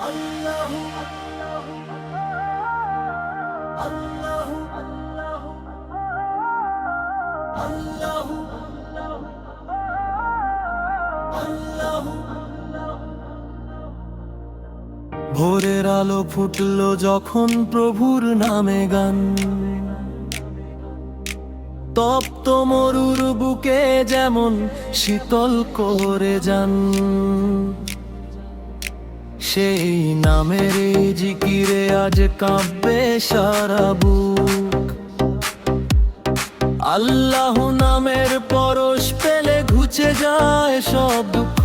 আল্লাহু আল্লাহু আল্লাহু আল্লাহু আল্লাহু। ভোরের আলো ফুটলো যখন প্রভুর নামে গান, তপ্ত মরুর বুকে যেমন শীতল করে যান। সেই নামের জিকিরে আজ কাঁপবে সারা বুক। আল্লাহ নামের পরশ পেলে ঘুচে যায় সব দুঃখ।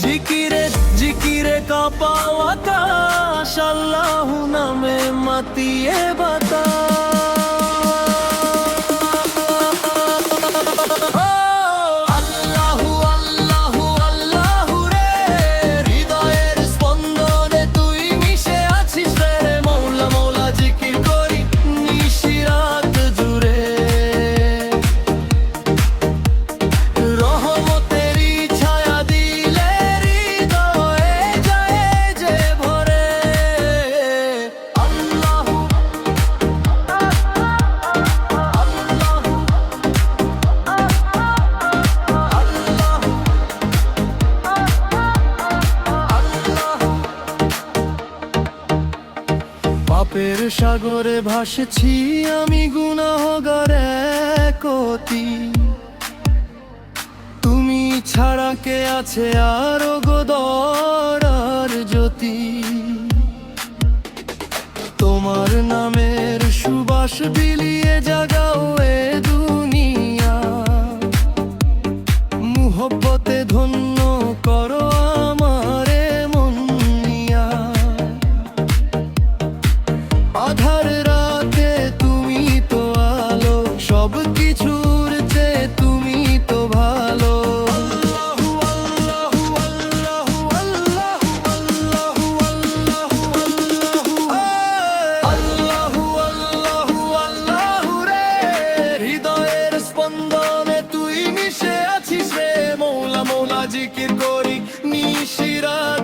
জিকিরে জিকিরে কাঁপাও আকাশ, আল্লাহ নামে মাতিয়ে বাতাস। পাপের সাগরে ভাসছি আমি গুনাহগার এক অতি। তুমি ছাড়া কে আছে আর গোদরার জ্যোতি। তোমার নামের সুবাস বিলিয়ে জাগাও এ দুনিয়া। মুহব্বতে ধন্য করো আমারে মন নিয়া। আধার রাতে তুমি তো আলো, সব কিছুর চেয়ে তুমি তো ভালো। আল্লাহু আল্লাহু আল্লাহু আল্লাহু আল্লাহু আল্লাহু আল্লাহু রে। হৃদয়ের স্পন্দনে তুই মিশে আছিস রে। মৌলা মৌলা জিকির করি নিশিরাত